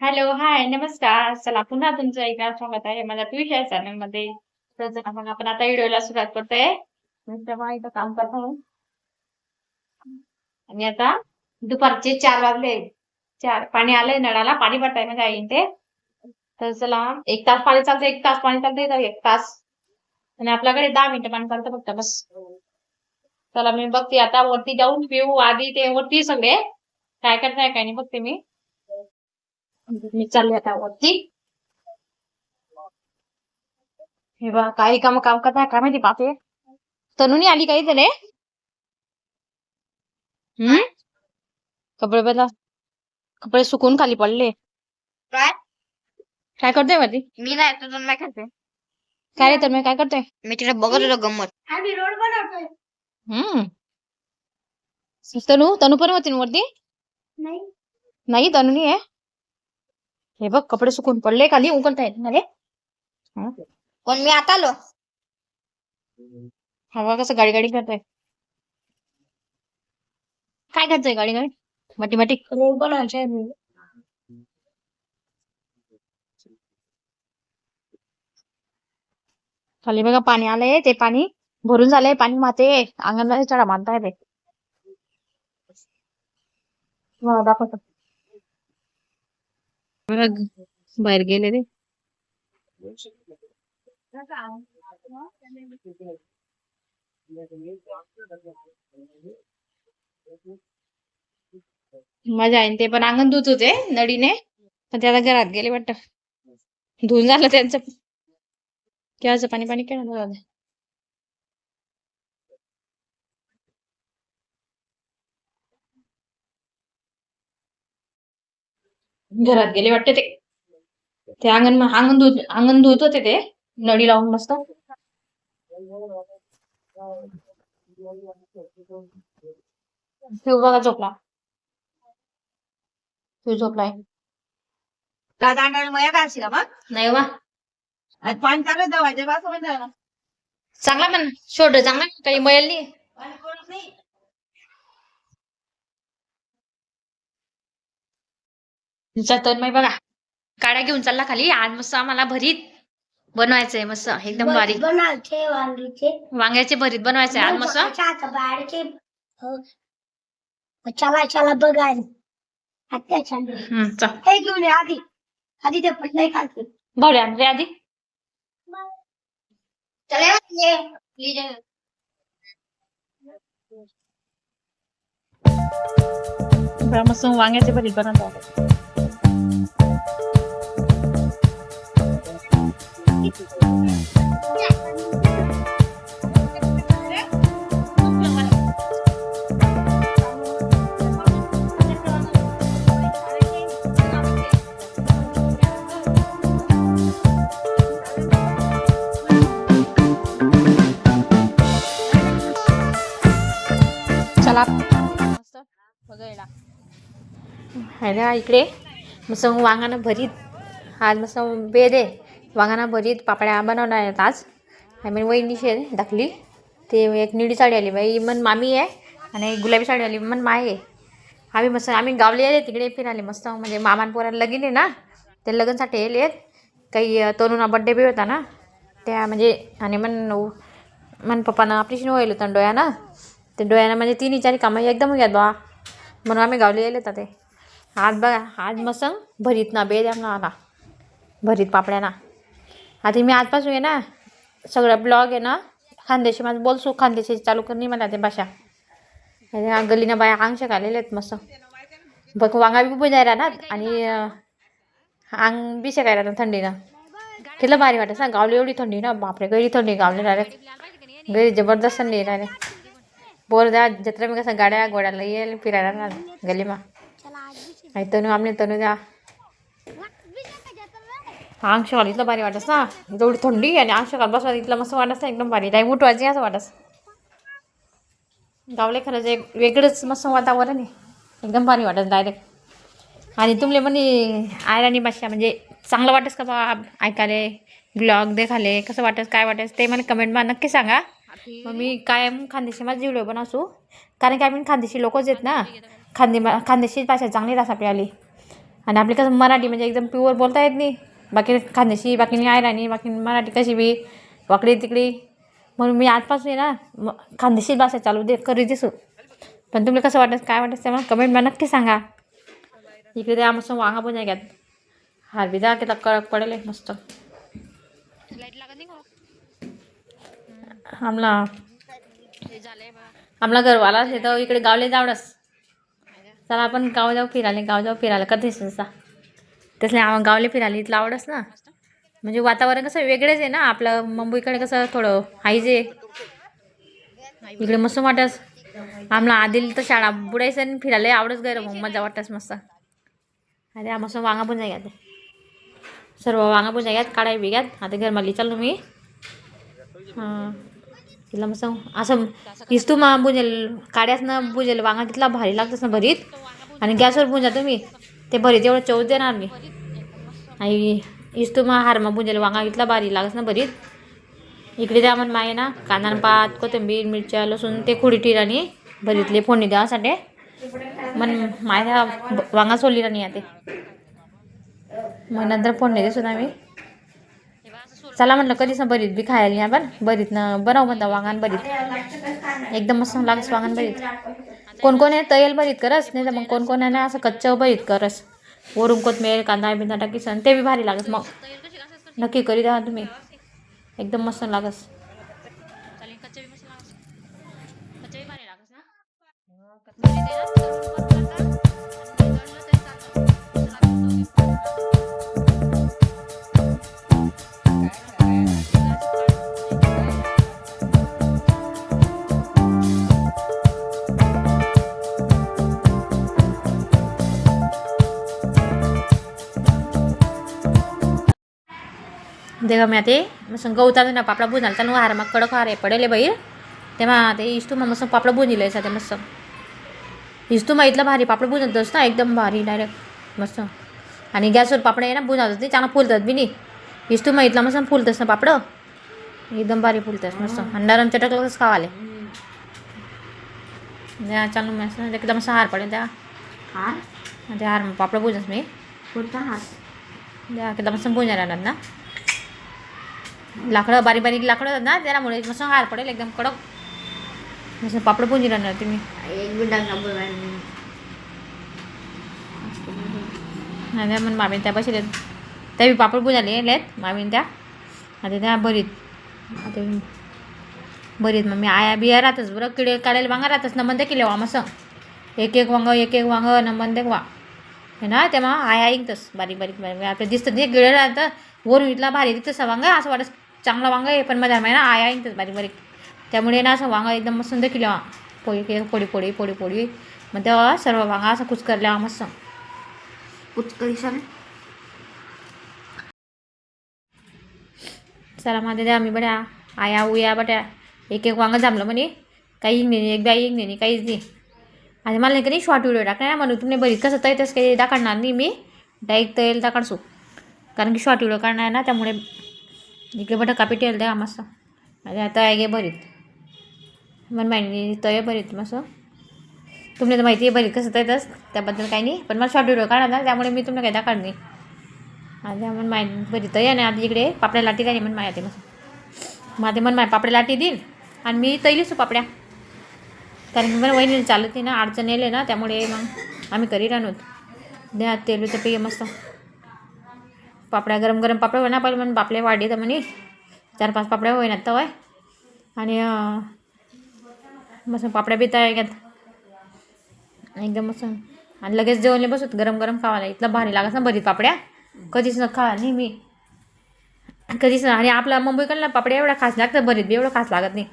Hello, हाय, नमस्कार. चला पुन्हा तुमचं एकदा स्वागत आहे माझ्या ट्युश या चॅनलमध्ये. तर चला मग आपण आता व्हिडिओला सुरुवात करतोय. मी तेव्हा इथं काम करतो आणि आता दुपारचे 4 वाजले. 4 पाणी आलंय नळाला, पाणी भरताय माझ्या आई ते. तर चला 1 तास पाणी चालतं, 1 तास पाणी चालतं इथं 1 तास आणि आपल्याकडे 10 मिनिटं पाणी चालतं फक्त बस. चला मी बघते आता वरती जाऊन पिऊ आधी ते वरती सगळे काय करताय काय नाही बघते मी. मी चालले आता वरती. हे बघा काही काम काम करताय काय माहिती बापे. तनुनी आली काही झाले हम्म कपडे बदला कपडे सुकून खाली पडले. काय काय करतोय वरती? मी नाही तुझं नाही करते. काय रे तर मी काय करतोय? मी तिकडे बघत होतो गंमत. आम्ही रोड बनवतोय. हम्म तनू पण होती ना वरती? नाही नाही तनु नाही आहे. हे बघ कपडे सुकून पडले खाली उकलतायत ना रे. पण मी आता आलो. हवा कसं गाडी गाडी करतोय. काय करतोय गाडी गाडी माटी माटी रोड बनवायचे खाली बघा पाणी आलंय ते पाणी भरून झालंय पाणी माते अंगणवाडी चढा मानताय ते दाखवतो बघा बाहेर गेले रे. माझ्या आईने ते पण अंगण धुत होते नडीने पण ते आता घरात गेले वाटतं धुवून झालं त्यांचं केव्हाचं पाणी पाणी केलं घरात गेले वाटते ते अंगण धुत होते ते नडी लावून मस्त. शिव बघा झोपला. शिव झोपलाय दादा मया काय असेल मग नाही वा आज पाणी चालू दवायचे बा समज ना चांगला पण छोट चांगला काही मयल नाही. पाणी पडत नाही. तर बघा काड्या घेऊन चालला खाली आज मस्त आम्हाला भरीत बनवायचंय मस्त एकदम भारी बनायचे वांगीचे वांग्याचे भरीत बनवायचे आज मस्त. बाहेरचे चला चला बघायला आता छान चल हे घेऊन ये आधी आधी ते पण नाही खाते भावड्या आणले आधी चले ये प्लीज मस्त वांग्याचे भरीत बनवतो. चला मस्त बघायला ना इकडे मस्त वांगानं भरीत आज मस्त बेद आहे वांगानं भरीत पापड्या बनवणार आहेत आज. आय मीन वहिनीशी दाखली ते एक निळी साडी आली बाई मन मामी आहे आणि गुलाबी साडी आली मन माय आहे. आम्ही मस्त आम्ही गावले आले तिकडे फिराले मस्त म्हणजे मामान पोराला लगीन आहे ना ते लग्नसाठी येले काही तरुणा बड्डे बी होता ना त्या म्हणजे आणि मन पप्पानं ऑपरेशन व्हायला होतं डोळ्यानं ते डोळ्यानं म्हणजे 3-4 कामं एकदम घ्यात बा म्हणून आम्ही गावले येले तर ते आज बघा आज मस्त भरीत ना बेद आला भरीत पापड्या आधी मी आजपासून आहे ना सगळं ब्लॉग आहे ना खानदेशी माझं बोलसू खानदेशी चालू करणे मला ते भाषा गल्लीनं बाया अंगशक आलेले आहेत मस्त बघ वांगा बी बुजाय राहणार आणि अंग बी शेकाय राहणार थंडीनं तिला भारी वाटत ना गावली एवढी थंडी ना बापरे गैरी थंडी गावली डायरेक्ट गैरी जबरदस्त थंडी डायरेक्ट बोर द्या जत्रा मी कसं गाड्या गोड्याला येईल फिरायला ना गलीमा आणि तनू द्या अंगशकाल इथलं भारी वाटस ना एवढी थंडी आणि अंगशकाल बसवा इथलं मस्त वाटस ना एकदम भारी नाही उठवायची असं वाटस गावले खरंच एक वेगळंच मस्त वातावरण आहे एकदम भारी वाटत डायरेक्ट. आणि तुमले म्हणे आयराणी भाषा म्हणजे चांगलं वाटस का बा ऐकाले ब्लॉग देखाले कसं वाटस काय वाटस ते मला कमेंटमा नक्की सांगा. मग मी कायम खानदेशी माझी व्हिडिओ बनवतो कारण की आम्ही खानदेशी लोकच आहेत ना खानदेशी भाषा चांगली राहत आपली आली आणि आपली कसं मराठी म्हणजे एकदम प्युअर बोलता येत नाही, बाकी खांदेशी बाकी आयराणी बाकी मराठी कशी बी वाकडी तिकडी. म्हणून मी आजपासून ना खांदेशी भाषा चालू करीत दिसू. पण तुम्हाला कसं वाटत काय वाटत ते मला कमेंटमध्ये नक्की सांगा. इकडे द्या मस्त वांगा पण घ्यात हारबी द्या त्याला कडक पडेल मस्त. आमला घरवाला असे तर इकडे गावले जावडस. चला आपण गाव जाऊ फिरायला कधीच तसा तसले गावले फिरायला इथलं आवडस ना. म्हणजे वातावरण कसं वेगळेच आहे ना, आपलं मुंबईकडे कसं थोडं हायच आहे. इकडे मस्त वाटस. आम्हाला आधील तर शाळा बुडायचं आणि फिरायला आवडच गैर मग मजा वाटस मस्त. अरे मस्त वांगा पण घ्यात सर्व वांगा पण घ्यात काढाय बिघ्यात. आता घरमाली चाललो मी. हां तिला मस्त असं इस्तू बुजेल काड्यास ना बुजेल वांगा तिथला भारी लागतंच ना भरीत. आणि गॅसवर बुंजा तुम्ही ते भरीत एवढं चव देणार मी. आणि इस्तू हारमा बुंजेल वांगा इथला भारी लागत ना भरीत. इकडे द्या मग माये ना कांदा पात कोथिंबीर मिरच्या लसूण ते खुडी टिराणी भरीतले फोडणी द्यावासाठी मग माया वांगा सोडली नाही आता. मग नंतर फोडणी देसून आम्ही. चला म्हटलं कधीच भरीत बी खायला नाही आपण भरीतनं बनव म्हणता वांगान भरीत एकदम मस्त लागस वांगण भरीत. कोण कोण आहे तयल भरीत करस नाही तर मग कोण कोण आहे ना असं कच्चं भरीत करस वरून कोथमीर कांदा बिंदा टाकीस ते बी भारी लागस. मग नक्की करी द्या तुम्ही एकदम मस्त लागस. देखा मी ते मस्त गवता ना पापडा बुजाल तर हार मग कडक हार पडेल बाहेर तेव्हा ते इस्तू मग मस्त पापडा बुजिले ते मस्त इस्तू मग इथलं भारी पापड बुजतच ना एकदम भारी डायरेक्ट मस्त. आणि गॅसवर पापड आहे ना बुजातच नाही चांगला फुलतात बी नाही. इस्तू मग इथला मस्त फुलतच ना पापड एकदम भारी फुलतात मस्त. आणि नरम चटकलंच खावाले द्या चालू मस्त एकदम मस्त हार पडेल त्या हार ते हार पापड बुजस मी कोणता हार द्या एकदम मस्त बुजा राहणार ना. लाकडं बारीक बारीक लाकडं ना त्यामुळे मस्त हार पडेल एकदम कडक मस्त पापड पुंजी राहणार तुम्ही. नाही मग मामीन त्या बसले त्या बी पापड बुजाले येत मामीन त्या. आता त्या भरीत आता भरीत मग मी आया बिया राहतच बरं किडे काढायला वांगा राहतच ना म्हणते किलो वा मस्त एक एक वांग न म्हणते वा हे ना तेव्हा आया ऐकतस बारीक बारीक बारीक आपल्या दिसतं ते गिळे राहतं वरून इथला भारी दिसतं वांगा असं वाटत चांगला वांगा आहे. पण माझ्या ना आया ऐकतच बारीक बारीक त्यामुळे ना असं वांगा एकदम मस्त किलो पोळी पोळी पोळी पोळी पोळी मग तेव्हा सर्व वांगा असं कुचकरल्या मस्त कुचकरी सर. चला मध्ये द्या आम्ही बड्या आया उया बट्या एक एक वांगं जमलं म्हणे काही नाही एक बाई नाही काहीच नाही. आणि मला नाही कधी शॉर्ट व्हिडिओ टाकणार म्हणून तुम्ही बरीत कसं तसं काही दाखवणार नाही मी डायरेक्ट तैल दाखडसू कारण की शॉर्ट व्हिडिओ काढणार आहे ना त्यामुळे इकडे बटा कापी टेल द्या मस्त. अरे आता आहे गे भरीत मन माहिती तय भरीत मस्त तुम्ही तर माहिती आहे भरीत कसं तयतच त्याबद्दल काही नाही. पण मला शॉर्ट व्हिडिओ काढणार ना त्यामुळे मी तुम्हाला काही दाखवणार नाही. आणि मन माहिती भरीत तय आणि आता इकडे पापड्या लाटी काय मन माहिती मस्त माझे मन माय पापड्या लाटी देईल आणि मी तैलीसू पापड्या कारण की मला वहिनी चालत नाही ना अडचण येले ना त्यामुळे मग आम्ही करी राहणार द्या तेल तर पेय मस्त पापड्या गरम गरम पापड्या होईना पहिले म्हणून बापले वाढी तर म्हणे 4-5 पापड्या होईना तवय आणि मस्त पापड्या बी तयार घेत एकदम मस्त. आणि लगेच जेवणले बसत गरम गरम खावायला इथला भारी लागत ना भरीत पापड्या कधीच न खा नाही मी कधीच ना. आणि आपला मुंबईकडला पापड्या एवढा खास लागतं भरीत बी एवढं खास लागत नाही.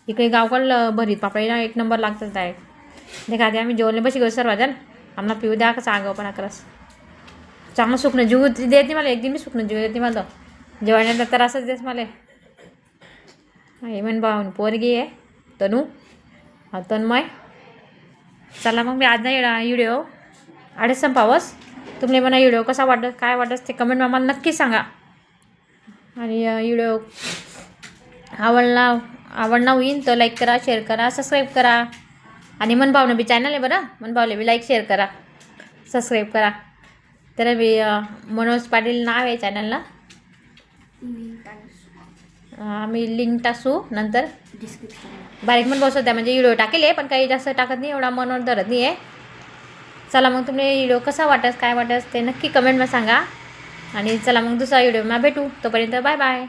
इकडे गावकडलं भरीत पापड्या एक नंबर लागतं डायरेक्ट देखा आधी आम्ही जेवणले बशी घेऊ सर्वजण आम्हाला पिऊ द्या कसं आगावपणा करस चांगलं सुकणं जीव देत नाही मला एकदम मी सुकणं जीव देत नाही मला जेवणानंतर तर असंच देस मला हे म्हण भाऊन पोरगी आहे तनू तन्मय. चला मग मी आज नाही व्हिडिओ आडेच संपावस. तुम्ही मला व्हिडिओ कसा वाटत काय वाटत ते कमेंट मला नक्की सांगा. आणि व्हिडिओ आवडला होईन तर लाईक करा शेअर करा सबस्क्राईब करा. आणि मनभावनं बी चॅनल आहे बरं मनभावले बी लाईक शेअर करा सबस्क्राईब करा. तर मी मनोज पाटील नाव आहे चॅनलला. आम्ही लिंक टाकू नंतर डिस्क्रिप्शन बारीक पण बसवत आहे, म्हणजे व्हिडिओ टाकेल पण काही जास्त टाकत नाही, एवढा मनोर धरत नाही आहे. चला मग तुम्ही व्हिडिओ कसा वाटत काय वाटत ते नक्की कमेंटमध्ये सांगा. आणि चला मग दुसरा व्हिडिओ भेटू, तोपर्यंत बाय बाय.